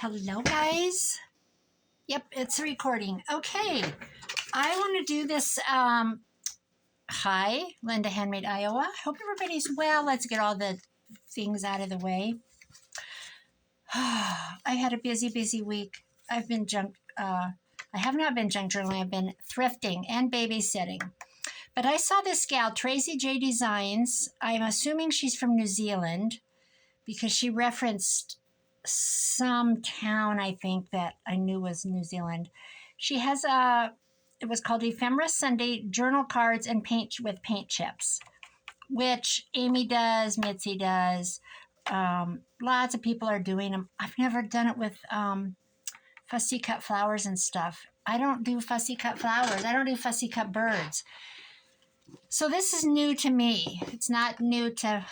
Hello, guys. Yep, it's recording. Okay, I want to do this. Hi, Linda, Handmade, Iowa. Hope everybody's well. Let's get all the things out of the way. I had a busy week. I've been I have not been junk journaling. I've been thrifting and babysitting. But I saw this gal, Tracy J Designs. I'm assuming she's from New Zealand because she referenced some town, I think, that I knew was New Zealand. She has it was called Ephemera Sunday Journal Cards and Paint with Paint Chips, which Amy does, Mitzi does. Lots of people are doing them. I've never done it with fussy cut flowers and stuff. I don't do fussy cut flowers. I don't do fussy cut birds. So this is new to me. It's not new to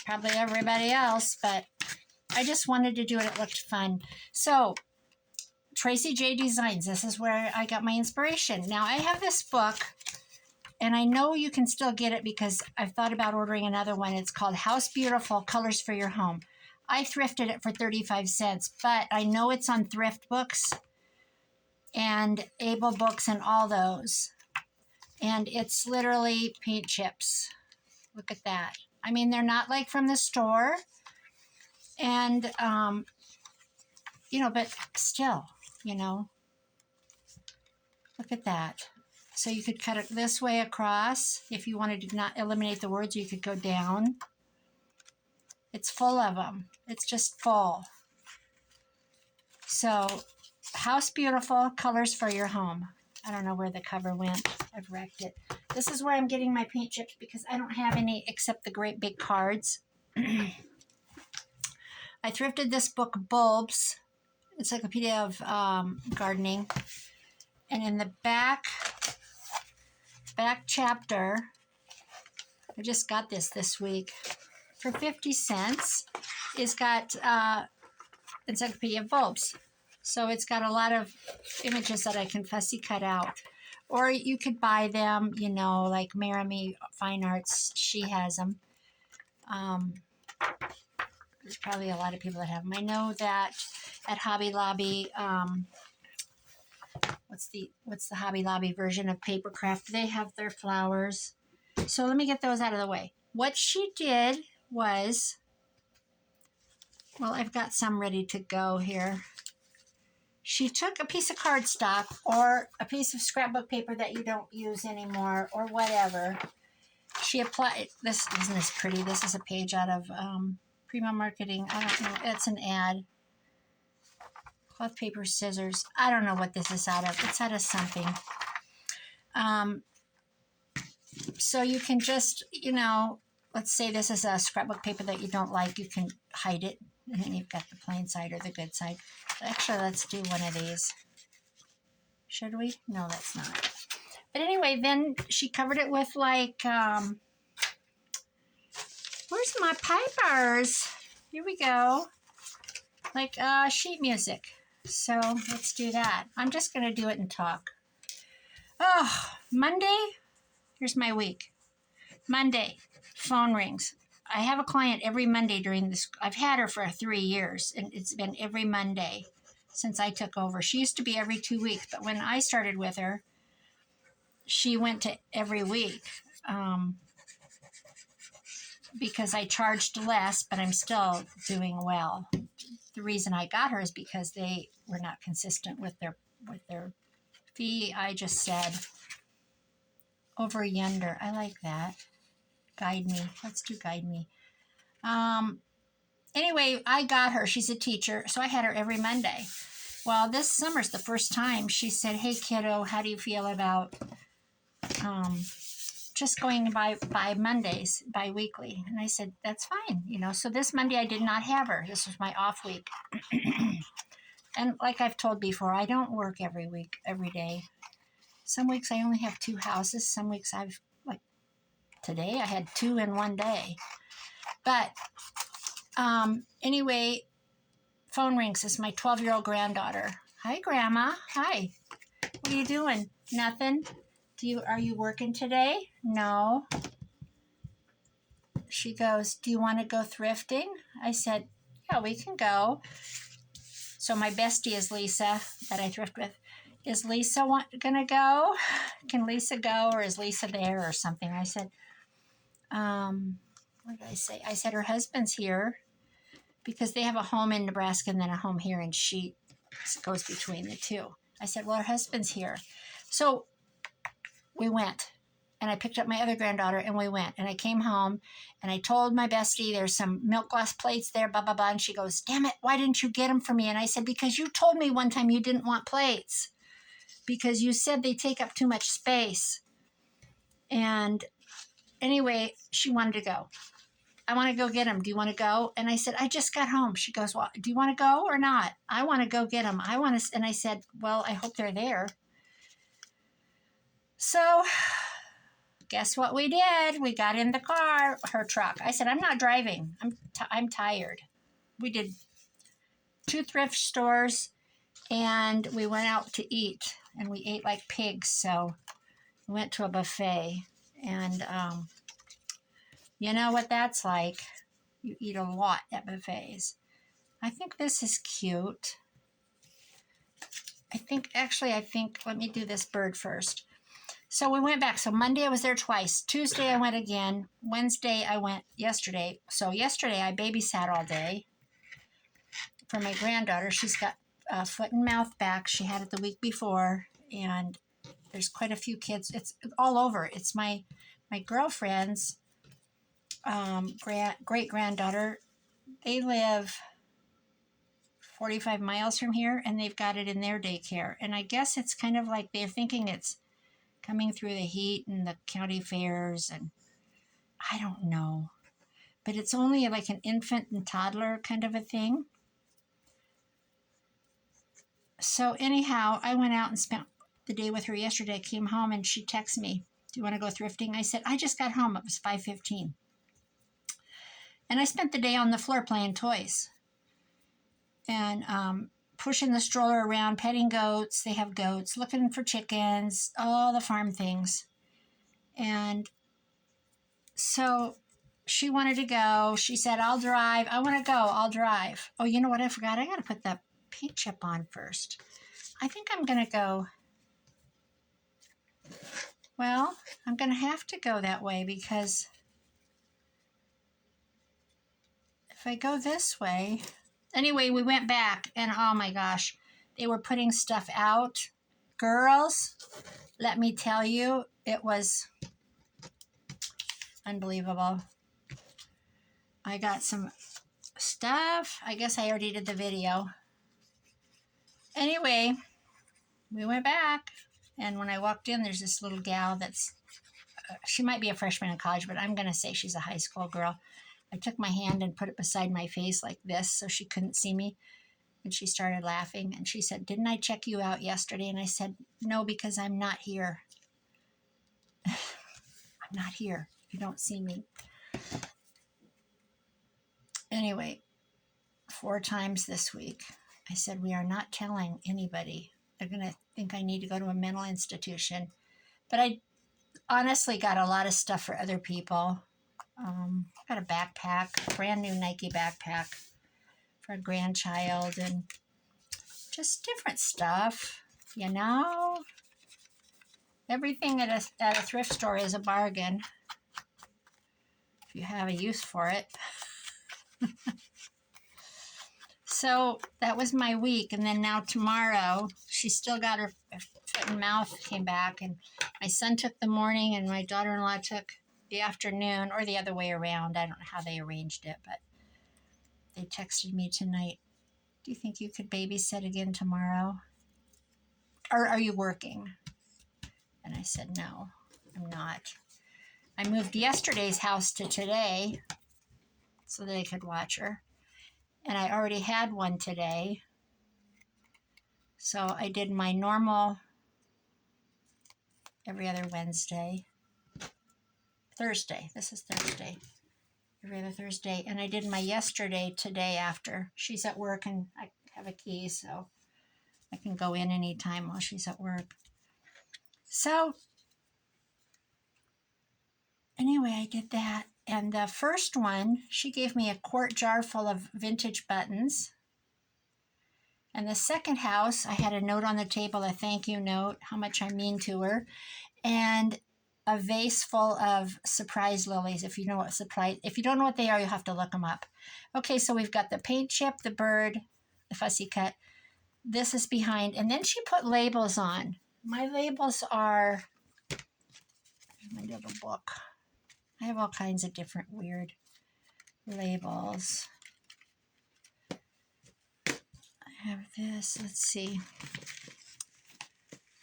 probably everybody else, but I just wanted to do it. It looked fun. So, Tracy J Designs. This is where I got my inspiration. Now, I have this book, and I know you can still get it because I've thought about ordering another one. It's called House Beautiful, Colors for Your Home. I thrifted it for 35 cents, but I know it's on Thrift Books and Able Books and all those. And it's literally paint chips. Look at that. I mean, they're not like from the store. And, but still, look at that. So you could cut it this way across. If you wanted to not eliminate the words, you could go down. It's full of them. It's just full. So, House Beautiful, Colors for Your Home. I don't know where the cover went. I've wrecked it. This is where I'm getting my paint chips because I don't have any except the great big cards. I thrifted this book, Bulbs, Encyclopedia of Gardening. And in the back chapter, I just got this week, for 50 cents, it's got Encyclopedia of Bulbs. So it's got a lot of images that I can fussy cut out. Or you could buy them, like Maramy Fine Arts, she has them. There's probably a lot of people that have them. I know that at Hobby Lobby, what's the Hobby Lobby version of Papercraft? They have their flowers. So let me get those out of the way. What she did was, well, I've got some ready to go here. She took a piece of cardstock or a piece of scrapbook paper that you don't use anymore or whatever. She applied, isn't this pretty? This is a page out of Prima Marketing. I don't know. It's an ad. Cloth, paper, scissors. I don't know what this is out of. It's out of something. So you can just, let's say this is a scrapbook paper that you don't like. You can hide it. And then you've got the plain side or the good side. Actually, let's do one of these. Should we? No, that's not. But anyway, then she covered it with where's my pipers? Here we go. Like sheet music. So let's do that. I'm just going to do it and talk. Oh, Monday. Here's my week. Monday, phone rings. I have a client every Monday during this. I've had her for 3 years, and it's been every Monday since I took over. She used to be every 2 weeks, but when I started with her, she went to every week because I charged less, but I'm still doing well. The reason I got her is because they were not consistent with their fee. I just said, over yonder. I like that. Guide me. Let's do guide me. Anyway, I got her. She's a teacher, so I had her every Monday. Well, this summer's the first time she said, "Hey, kiddo, how do you feel about just going by Mondays, bi-weekly?" And I said, "That's fine." So this Monday I did not have her. This was my off week. And like I've told before, I don't work every week, every day. Some weeks I only have 2 houses. Some weeks today I had 2 in one day. But anyway, phone rings. It's my 12-year-old granddaughter. Hi, Grandma. Hi. What are you doing? Nothing. Are you working today? No. She goes, "Do you want to go thrifting?" I said, yeah, we can go. So my bestie is Lisa, that I thrift with. Is Lisa gonna go? Can Lisa go, or is Lisa there or something? I said, what did I say? I said her husband's here because they have a home in Nebraska and then a home here, and she goes between the two. I said, well, her husband's here. So we went, and I picked up my other granddaughter, and we went. And I came home, and I told my bestie, there's some milk glass plates there, blah, blah, blah. And she goes, damn it, why didn't you get them for me? And I said, because you told me one time you didn't want plates because you said they take up too much space. And anyway, she wanted to go. I want to go get them. Do you want to go? And I said, I just got home. She goes, well, do you want to go or not? I want to go get them. And I said, well, I hope they're there. So guess what we did? We got in the car, her truck. I said, I'm not driving. I'm tired. We did 2 thrift stores, and we went out to eat, and we ate like pigs. So we went to a buffet, and you know what that's like. You eat a lot at buffets. I think this is cute. I think, let me do this bird first. So we went back. So Monday I was there twice. Tuesday I went again. Wednesday I went yesterday. So yesterday I babysat all day for my granddaughter. She's got foot and mouth back. She had it the week before. And there's quite a few kids. It's all over. It's my girlfriend's great-granddaughter. They live 45 miles from here, and they've got it in their daycare. And I guess it's kind of like they're thinking it's coming through the heat and the county fairs, and I don't know. But it's only like an infant and toddler kind of a thing. So anyhow, I went out and spent the day with her yesterday. I came home, and she texted me, do you want to go thrifting? I said, I just got home. It was 5:15. And I spent the day on the floor playing toys. And pushing the stroller around, petting goats. They have goats, looking for chickens, all the farm things. And so she wanted to go. She said, I'll drive. I want to go. I'll drive. Oh, you know what? I forgot. I got to put that paint chip on first. I think I'm going to go. Well, I'm going to have to go that way because if I go this way. Anyway, we went back, and oh my gosh, they were putting stuff out. Girls, let me tell you, it was unbelievable. I got some stuff. I guess I already did the video. Anyway, we went back, and when I walked in, there's this little gal that's, she might be a freshman in college, but I'm going to say she's a high school girl. I took my hand and put it beside my face like this so she couldn't see me. And she started laughing. And she said, didn't I check you out yesterday? And I said, no, because I'm not here. I'm not here. You don't see me. Anyway, 4 times this week, I said, we are not telling anybody. They're going to think I need to go to a mental institution. But I honestly got a lot of stuff for other people. Got a backpack, a brand new Nike backpack for a grandchild, and just different stuff, you know. Everything at a thrift store is a bargain if you have a use for it. So that was my week, and then now tomorrow, she still got her foot and mouth came back, and my son took the morning, and my daughter-in-law took the afternoon, or the other way around. I don't know how they arranged it, but they texted me tonight. Do you think you could babysit again tomorrow? Or are you working? And I said, no, I'm not. I moved yesterday's house to today so they could watch her. And I already had one today. So I did my normal every other Wednesday. Thursday. This is Thursday. Every other Thursday. And I did my yesterday today after. She's at work and I have a key, so I can go in anytime while she's at work. So anyway, I did that. And the first one, she gave me a quart jar full of vintage buttons. And the second house, I had a note on the table, a thank you note, how much I mean to her, and a vase full of surprise lilies. If you know what surprise, if you don't know what they are, you'll have to look them up. Okay, so we've got the paint chip, the bird, the fussy cut. This is behind, and then she put labels on. My labels are, my little book. I have all kinds of different weird labels. I have this, let's see.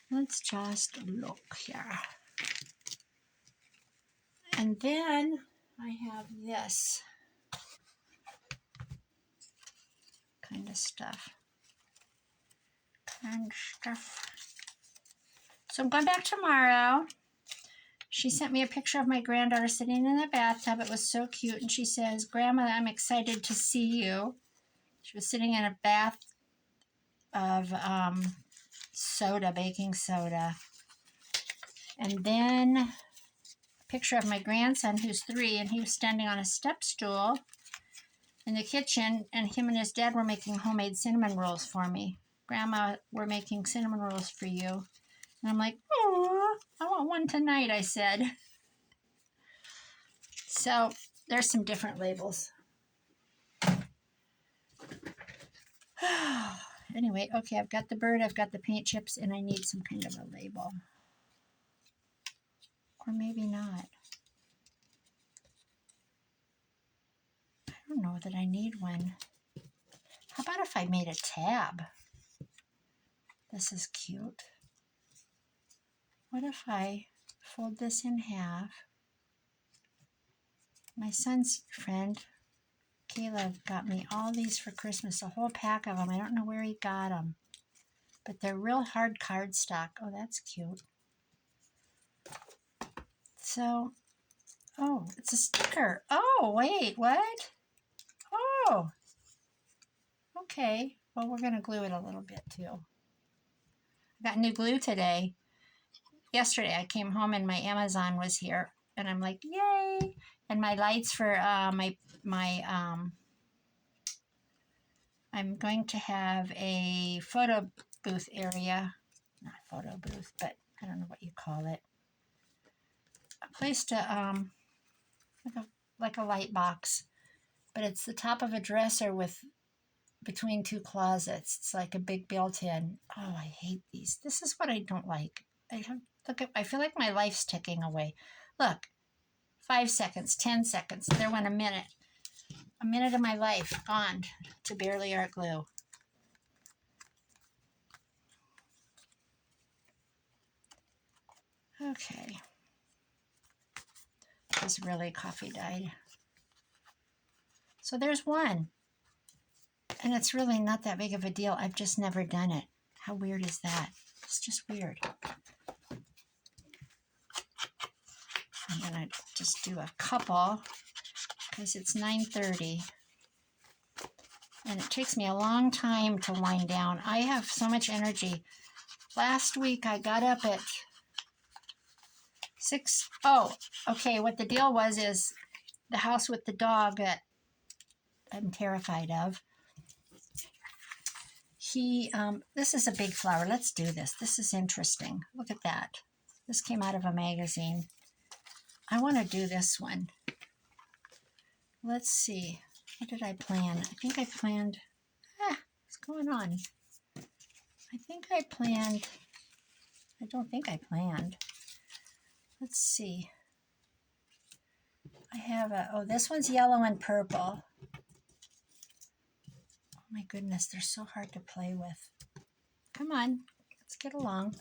Let's just look here. And then I have this kind of stuff. So I'm going back tomorrow. She sent me a picture of my granddaughter sitting in the bathtub. It was so cute. And she says, Grandma, I'm excited to see you. She was sitting in a bath of soda, baking soda. And then a picture of my grandson, who's 3, and he was standing on a step stool in the kitchen, and him and his dad were making homemade cinnamon rolls for me. Grandma, we're making cinnamon rolls for you. And I'm like, oh, I want one tonight, I said. So there's some different labels. Anyway, okay, I've got the bird, I've got the paint chips, and I need some kind of a label. Or maybe not. I don't know that I need one. How about if I made a tab? This is cute. What if I fold this in half? My son's friend, Caleb, got me all these for Christmas, a whole pack of them. I don't know where he got them, but they're real hard cardstock. Oh, that's cute. So, oh, it's a sticker. Oh, wait, what? Oh, okay. Well, we're going to glue it a little bit too. I got new glue today. Yesterday I came home and my Amazon was here, and I'm like, yay! And my lights for I'm going to have a photo booth area, not photo booth, but I don't know what you call it. A place to like a light box, but it's the top of a dresser with between 2 closets. It's like a big built-in. Oh, I hate these. This is what I don't like. I feel like my life's ticking away. Look, 5 seconds, 10 seconds. There went a minute. A minute of my life gone to barely art glue. Okay. This really coffee dyed. So there's one. And it's really not that big of a deal. I've just never done it. How weird is that? It's just weird. I'm going to just do a couple because it's 9:30. And it takes me a long time to wind down. I have so much energy. Last week I got up at 6. Oh, okay. What the deal was is the house with the dog that I'm terrified of. This is a big flower. Let's do this. This is interesting. Look at that. This came out of a magazine. I want to do this one. Let's see. What did I plan? I think I planned, what's going on? I don't think I planned. Let's see. I have this one's yellow and purple. Oh my goodness, they're so hard to play with. Come on, let's get along.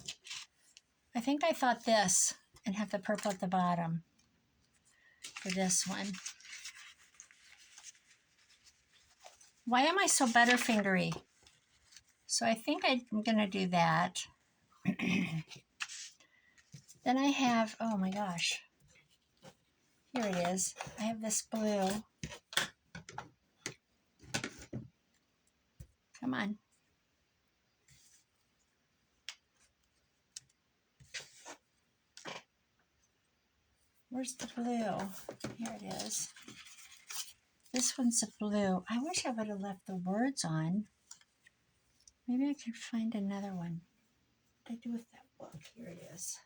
I think I thought this and have the purple at the bottom for this one. Why am I so butterfingery? So I think I'm going to do that. Then I have, oh my gosh, here it is. I have this blue. Come on. Where's the blue? Here it is. This one's a blue. I wish I would have left the words on. Maybe I can find another one. What did I do with that book? Here it is.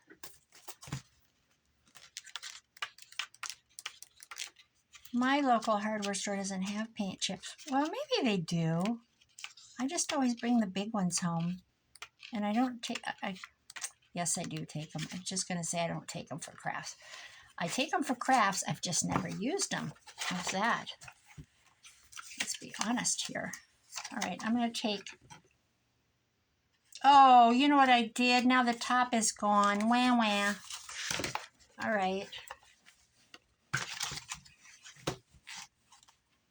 My local hardware store doesn't have paint chips. Well, maybe they do. I just always bring the big ones home. And I don't take, yes, I do take them. I'm just going to say I don't take them for crafts. I take them for crafts. I've just never used them. How's that? Let's be honest here. All right, I'm going to take, oh, you know what I did? Now the top is gone. Wah, wah. All right.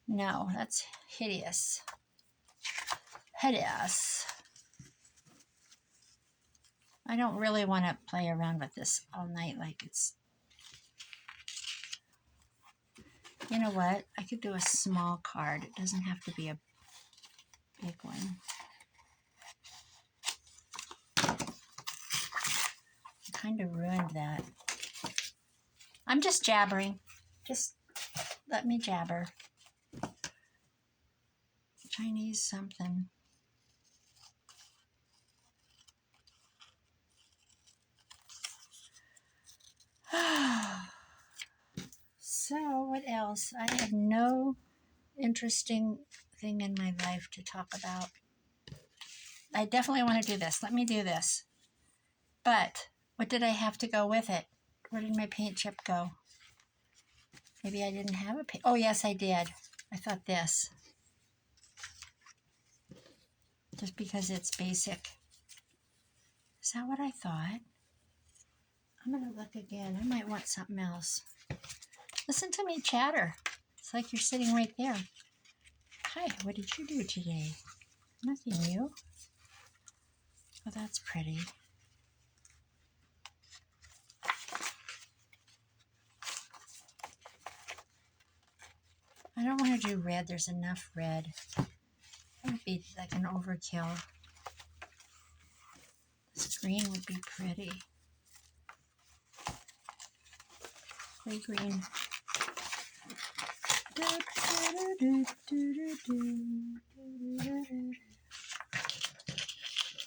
No, that's hideous. Hideous. I don't really want to play around with this all night like it's... You know what? I could do a small card. It doesn't have to be a big one. I kind of ruined that. I'm just jabbering. Just let me jabber. Chinese something. So, what else? I have no interesting thing in my life to talk about. I definitely want to do this. Let me do this. But, what did I have to go with it? Where did my paint chip go? Maybe I didn't have a paint... Oh, yes, I did. I thought this. Just because it's basic. Is that what I thought? I'm going to look again. I might want something else. Listen to me chatter. It's like you're sitting right there. Hi, what did you do today? Nothing new. Oh, that's pretty. I don't want to do red. There's enough red. That would be like an overkill. This green would be pretty. Clay green.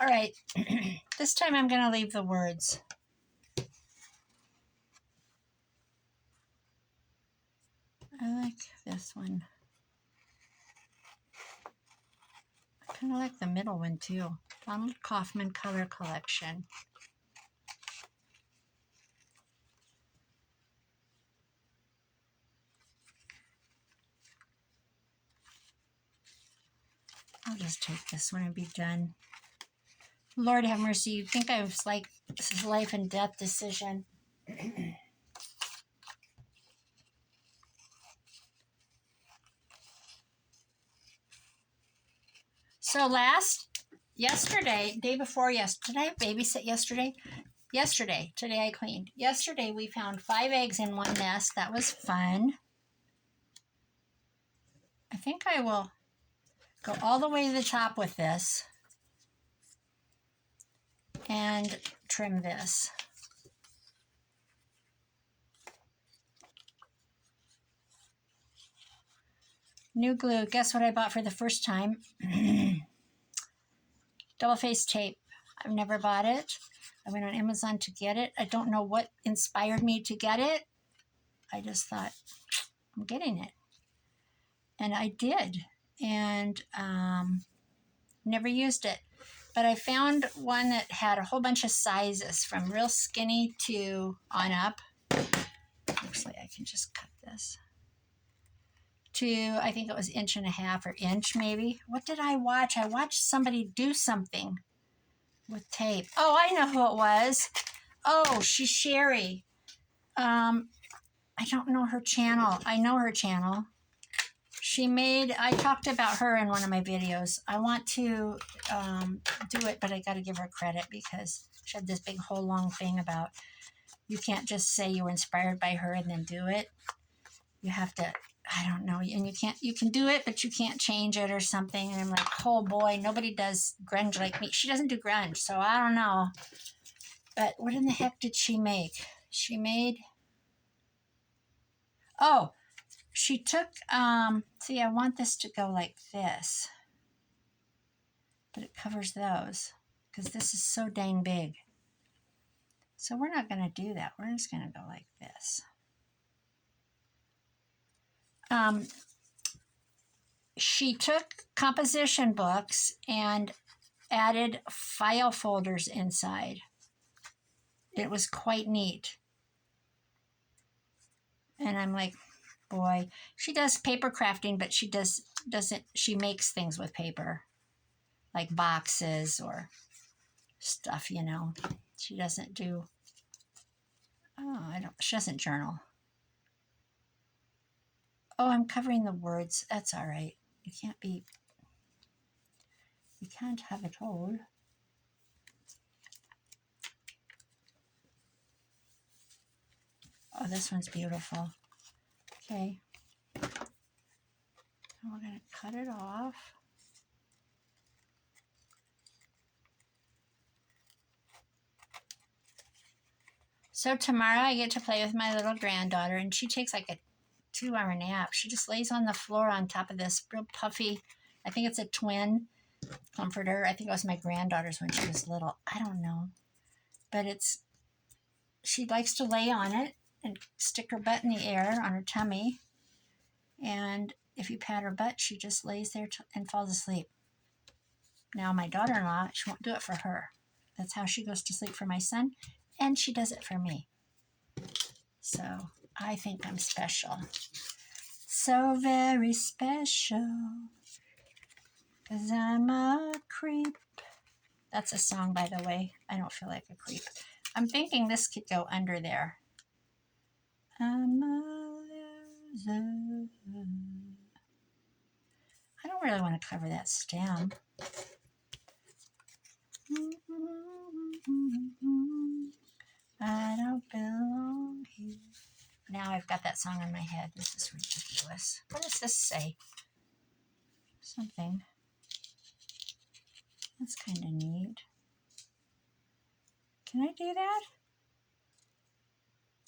All right. This time I'm going to leave the words. I like this one. I kind of like the middle one too. Donald Kaufman Color Collection. I'll just take this one and be done. Lord have mercy, you'd think I was like, this is life and death decision. So yesterday, day before yesterday, did I babysit yesterday? Yesterday, today I cleaned. Yesterday we found 5 eggs in one nest. That was fun. I think I will go all the way to the top with this and trim this. New glue. Guess what I bought for the first time? Double-faced tape. I've never bought it. I went on Amazon to get it. I don't know what inspired me to get it. I just thought, I'm getting it. And I did. And never used it. But I found one that had a whole bunch of sizes from real skinny to on up. Actually, I can just cut this. To, I think it was 1.5 inches or inch maybe. What did I watch? I watched somebody do something with tape. Oh, I know who it was. Oh, she's Sherry. I don't know her channel. I know her channel. I talked about her in one of my videos. I want to do it, but I got to give her credit because she had this big whole long thing about you can't just say you were inspired by her and then do it. You have to, I don't know, and you can do it, but you can't change it or something. And I'm like, oh boy, nobody does grunge like me. She doesn't do grunge, so I don't know. But what in the heck did she make? She made Oh, she took, see, I want this to go like this, but it covers those because this is so dang big. So we're not going to do that. We're just going to go like this. She took composition books and added file folders inside. It was quite neat. And I'm like, boy, she does paper crafting, but she makes things with paper, like boxes or stuff, you know. She doesn't do, she doesn't journal. Oh, I'm covering the words. That's all right. You can't have it all. Oh, this one's beautiful. Okay. And we're going to cut it off. So tomorrow I get to play with my little granddaughter, and she takes like a 2-hour nap. She just lays on the floor on top of this real puffy, I think it's a twin comforter. I think it was my granddaughter's when she was little. I don't know. But she likes to lay on it and stick her butt in the air on her tummy. And if you pat her butt, she just lays there and falls asleep. Now, my daughter-in-law, she won't do it for her. That's how she goes to sleep for my son, and she does it for me. So I think I'm special. So very special, 'cause I'm a creep. That's a song, by the way. I don't feel like a creep. I'm thinking this could go under there. I'm a loser. I don't really want to cover that stem. I don't belong here. Now I've got that song in my head. This is ridiculous. What does this say? Something. That's kind of neat. Can I do that?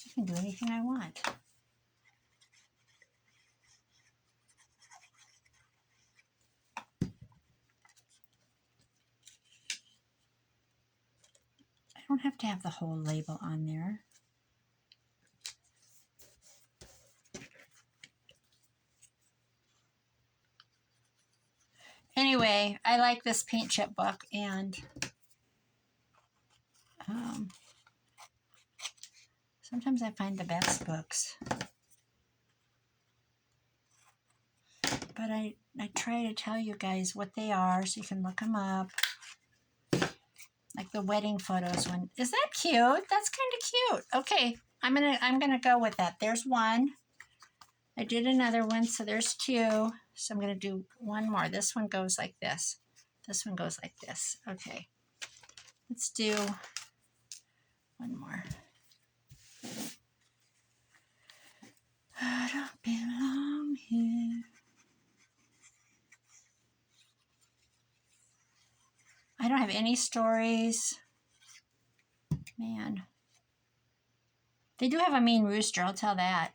I can do anything I want. I don't have to have the whole label on there. Anyway, I like this paint chip book, and sometimes I find the best books. But I try to tell you guys what they are so you can look them up. Like the wedding photos one. Is that cute? That's kind of cute. Okay, I'm gonna go with that. There's one. I did another one, so there's two. So I'm gonna do one more. This one goes like this. This one goes like this. Okay. Let's do one more. I don't belong here. I don't have any stories. Man. They do have a mean rooster, I'll tell that.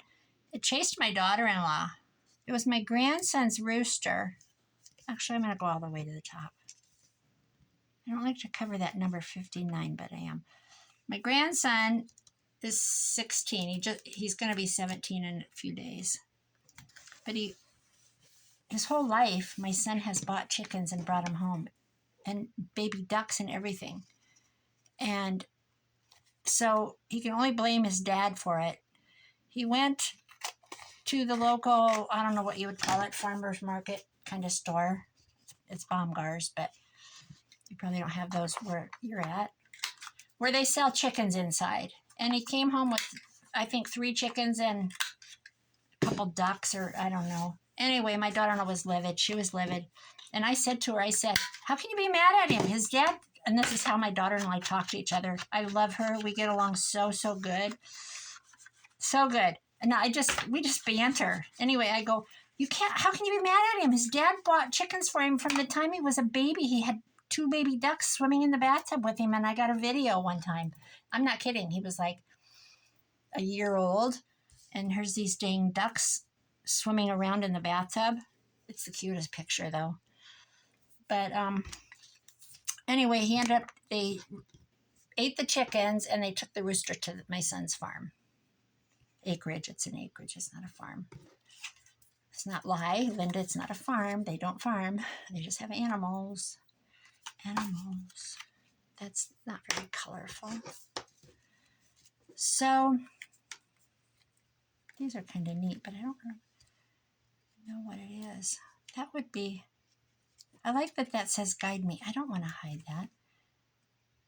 It chased my daughter-in-law. It was my grandson's rooster. Actually, I'm going to go all the way to the top. I don't like to cover that number 59, but I am. My grandson is 16. He's going to be 17 in a few days. But his whole life, my son has bought chickens and brought them home. And baby ducks and everything. And so he can only blame his dad for it. He went to the local, I don't know what you would call it, farmer's market kind of store. It's Baumgar's, but you probably don't have those where you're at, where they sell chickens inside. And he came home with, I think, 3 chickens and a couple ducks, or I don't know. Anyway, my daughter-in-law was livid. She was livid. And I said to her, I said, how can you be mad at him? His dad, and this is how my daughter-in-law talk to each other. I love her. We get along so good. So good. And we just banter. Anyway, I go, how can you be mad at him? His dad bought chickens for him from the time he was a baby. He had 2 baby ducks swimming in the bathtub with him, and I got a video one time. I'm not kidding. He was like a year old, And here's these dang ducks swimming around in the bathtub. It's the cutest picture though. But anyway, they ate the chickens and they took the rooster to my son's farm. Acreage, it's an acreage, it's not a farm. It's not lie, Linda, it's not a farm. They don't farm. They just have animals. Animals. That's not very colorful. So, these are kind of neat, but I don't know what it is. That would be, I like that that says guide me. I don't want to hide that.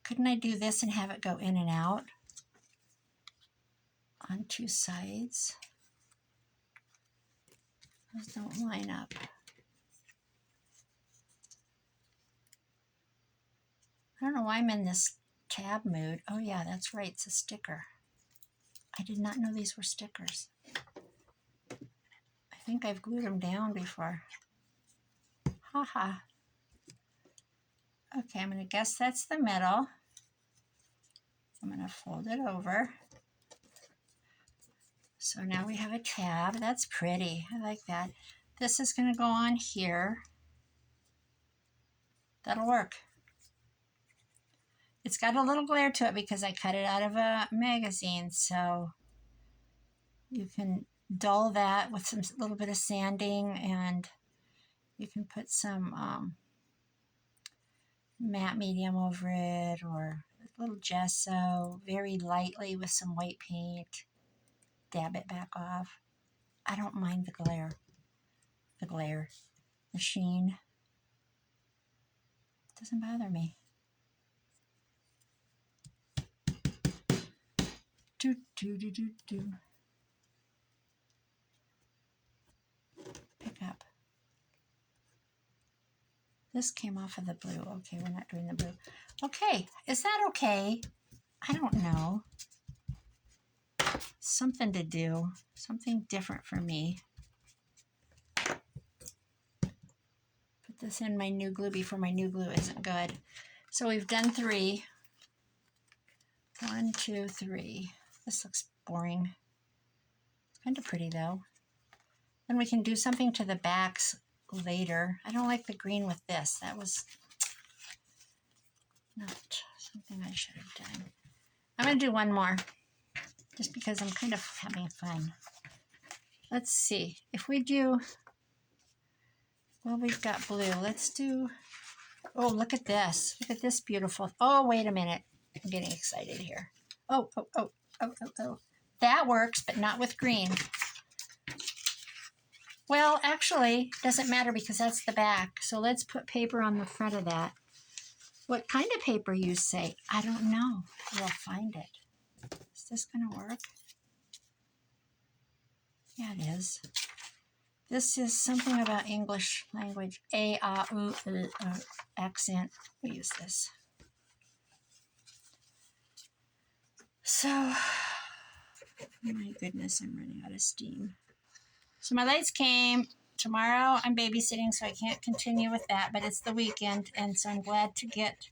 Couldn't I do this and have it go in and out on two sides? Those don't line up. I don't know why I'm in this tab mood. Oh yeah, that's right, it's a sticker. I did not know these were stickers. I think I've glued them down before. Haha. Okay, I'm going to guess that's the middle. I'm going to fold it over. So now we have a tab. That's pretty. I like that. This is going to go on here. That'll work. It's got a little glare to it because I cut it out of a magazine, so you can dull that with some little bit of sanding, and you can put some matte medium over it, or a little gesso, very lightly with some white paint. Dab it back off. I don't mind the glare. The sheen. It doesn't bother me. Do, do, do, do, do. Pick up. This came off of the blue. Okay, we're not doing the blue. Okay, is that okay? I don't know. Something to do. Something different for me. Put this in my new glue before my new glue isn't good. So we've done 3. 1, 2, 3. This looks boring. Kind of pretty though. Then we can do something to the backs later. I don't like the green with this. That was not something I should have done. I'm going to do one more just because I'm kind of having fun. Let's see. If we do, well, we've got blue. Let's do, oh, look at this. Look at this beautiful. Oh, wait a minute. I'm getting excited here. Oh. That works, but not with green. Well, actually, doesn't matter because that's the back. So let's put paper on the front of that. What kind of paper you say? I don't know. We'll find it. Is this going to work? Yeah, it is. This is something about English language. A, ah, oo, accent. We use this. So, my goodness, I'm running out of steam. So my lights came. Tomorrow I'm babysitting, so I can't continue with that, but it's the weekend, and so I'm glad to get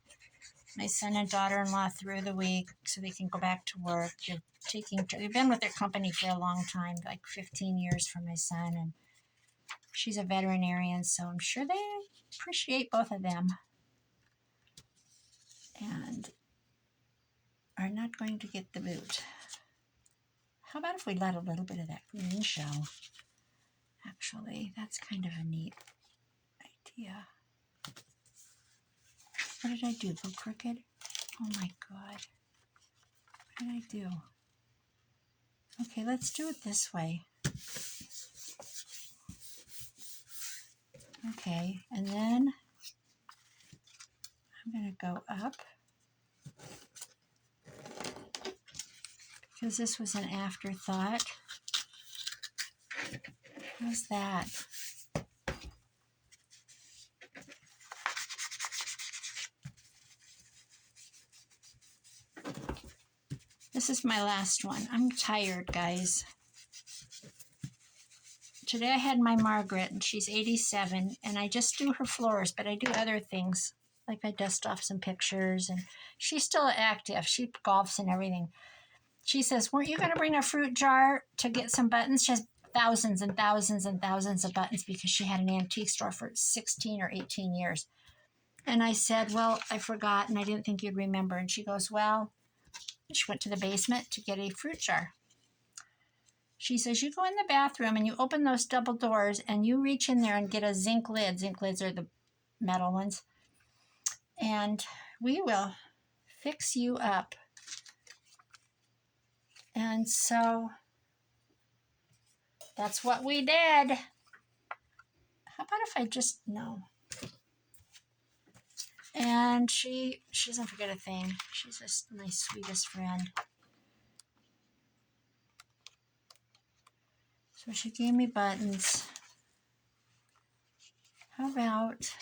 my son and daughter-in-law through the week so they can go back to work. They've been with their company for a long time, like 15 years for my son, and she's a veterinarian, so I'm sure they appreciate both of them and are not going to get the boot. How about if we let a little bit of that green show? Actually, that's kind of a neat idea. What did I do? Go crooked? Oh my God. What did I do? Okay, let's do it this way. Okay, and then I'm going to go up because this was an afterthought. How's that? This is my last one. I'm tired, guys. Today I had my Margaret, and she's 87, and I just do her floors, but I do other things. Like I dust off some pictures, and she's still active. She golfs and everything. She says, weren't you going to bring a fruit jar to get some buttons? She has thousands and thousands and thousands of buttons because she had an antique store for 16 or 18 years. And I said, well, I forgot and I didn't think you'd remember. And she goes, well, she went to the basement to get a fruit jar. She says, you go in the bathroom and you open those double doors and you reach in there and get a zinc lid. Zinc lids are the metal ones. And we will fix you up. And so that's what we did. How about if I just, no. And she doesn't forget a thing. She's just my sweetest friend. So she gave me buttons. How about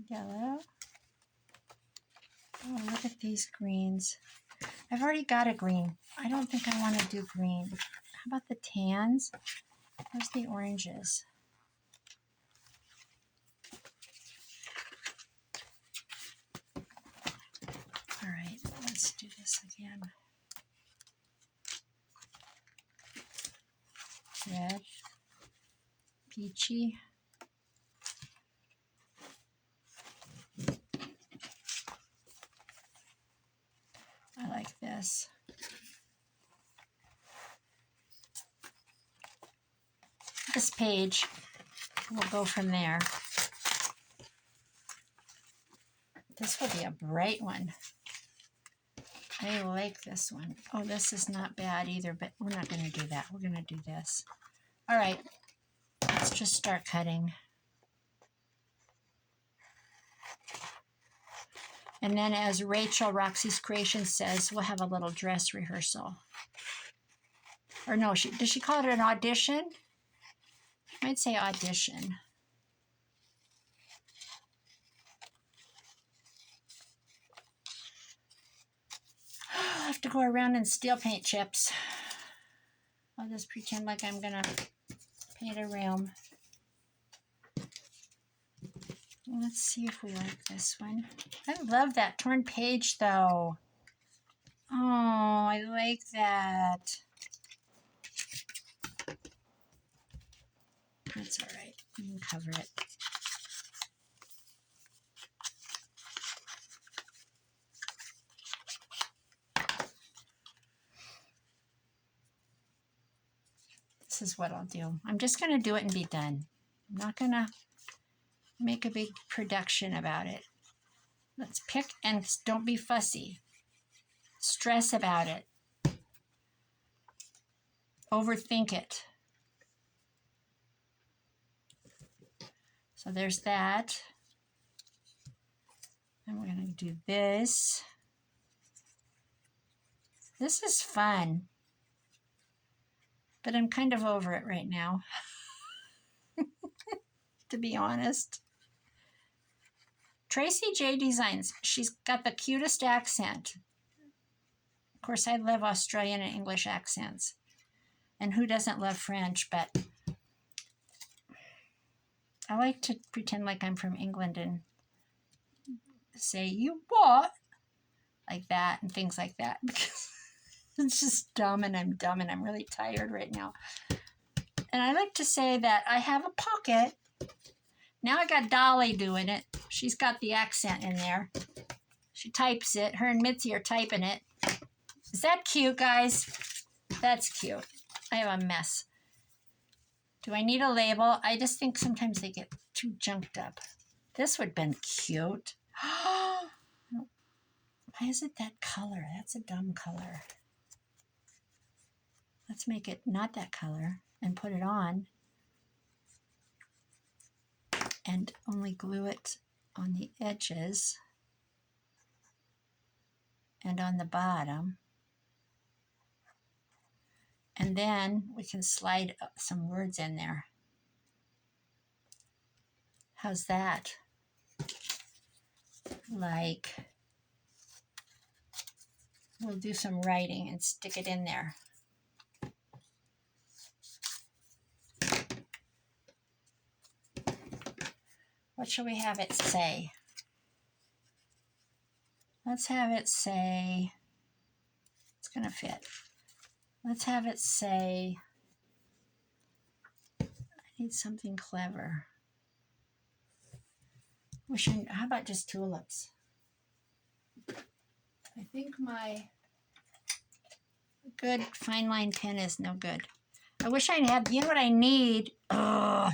yellow? Oh, look at these greens. I've already got a green. I don't think I want to do green. How about the tans? Where's the oranges? All right, let's do this again. Red, peachy. I like this. This page, we'll go from there. This will be a bright one. I like this one. Oh, this is not bad either, but we're not going to do that. We're going to do this. All right, let's just start cutting. And then as Rachel, Roxy's Creation says, we'll have a little dress rehearsal. Or no, does she call it an audition? I'd say audition. I'll have to go around and steal paint chips. I'll just pretend like I'm gonna paint a room. Let's see if we like this one. I love that torn page though. Oh, I like that. That's all right. You can cover it. This is what I'll do. I'm just going to do it and be done. I'm not going to make a big production about it. Let's pick and don't be fussy. Stress about it. Overthink it. So there's that. And we're going to do this. This is fun. But I'm kind of over it right now. To be honest. Tracy J Designs. She's got the cutest accent. Of course, I love Australian and English accents. And who doesn't love French? But I like to pretend like I'm from England and say, you what? Like that and things like that. Because it's just dumb and I'm really tired right now. And I like to say that I have a pocket. Now I got Dolly doing it. She's got the accent in there. She types it. Her and Mitzi are typing it. Is that cute, guys? That's cute. I have a mess. Do I need a label? I just think sometimes they get too junked up. This would have been cute. Why is it that color? That's a dumb color. Let's make it not that color and put it on. And only glue it on the edges and on the bottom. And then we can slide some words in there. How's that? Like, we'll do some writing and stick it in there. What shall we have it say? let's have it say, it's going to fit. Let's have it say, I need something clever. How about just tulips? I think my good fine line pen is no good. I wish I had, you know what I need? I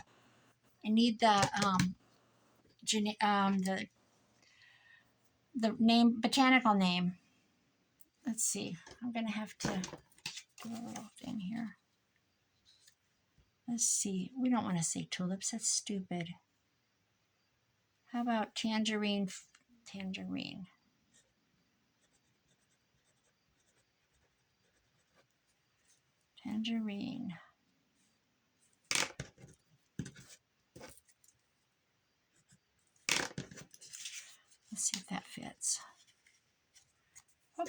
need the name, botanical name. Let's see. I'm going to have to do a little thing here. Let's see. We don't want to say tulips. That's stupid. How about tangerine? Tangerine. Tangerine. Let's see if that fits. Oh,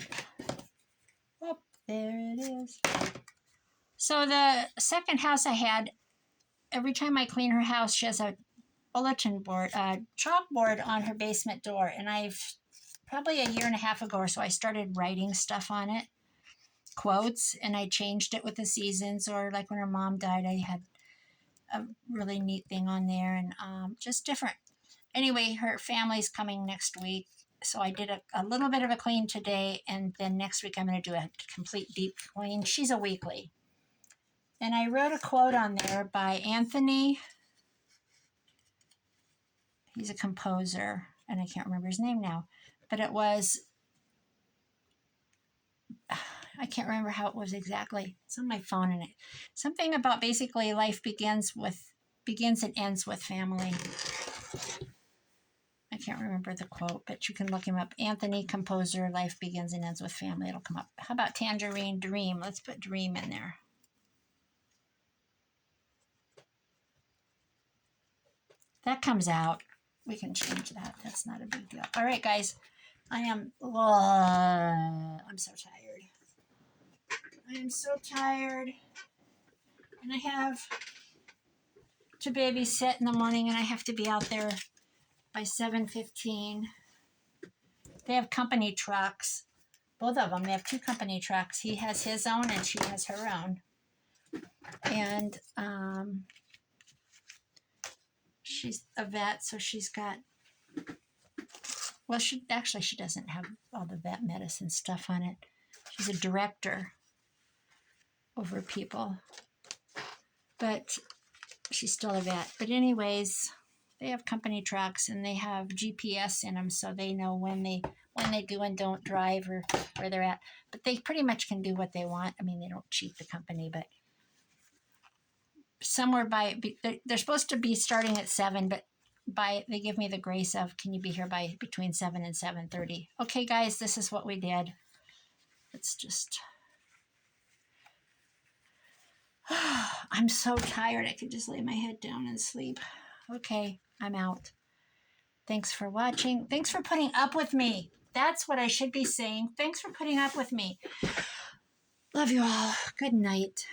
oh, there it is. So the second house I had, every time I clean her house, she has a bulletin board, chalkboard on her basement door. And I've probably a year and a half ago or so, I started writing stuff on it, quotes, and I changed it with the seasons. Or like when her mom died, I had a really neat thing on there, and just different. Anyway, her family's coming next week. So I did a little bit of a clean today, and then next week I'm going to do a complete deep clean. She's a weekly. And I wrote a quote on there by Anthony. He's a composer, and I can't remember his name now. But it was, I can't remember how it was exactly. It's on my phone, and something about basically life begins and ends with family. I can't remember the quote, but you can look him up. Anthony, composer, life begins and ends with family. It'll come up. How about tangerine, dream? Let's put dream in there. That comes out. We can change that. That's not a big deal. All right, guys. I'm so tired. I am so tired. And I have to babysit in the morning, and I have to be out there by 7:15. They have company trucks. Both of them. They have two company trucks. He has his own, and she has her own. And she's a vet, so she's got, well, she doesn't have all the vet medicine stuff on it. She's a director over people, but she's still a vet. But anyways, they have company trucks, and they have GPS in them, so they know when they do and don't drive, or where they're at. But they pretty much can do what they want. I mean, they don't cheat the company, but somewhere they're supposed to be starting at 7, but they give me the grace of, can you be here by between 7 and 7:30? Okay, guys, this is what we did. It's just, I'm so tired. I could just lay my head down and sleep. Okay, I'm out. Thanks for watching. Thanks for putting up with me. That's what I should be saying. Thanks for putting up with me. Love you all. Good night.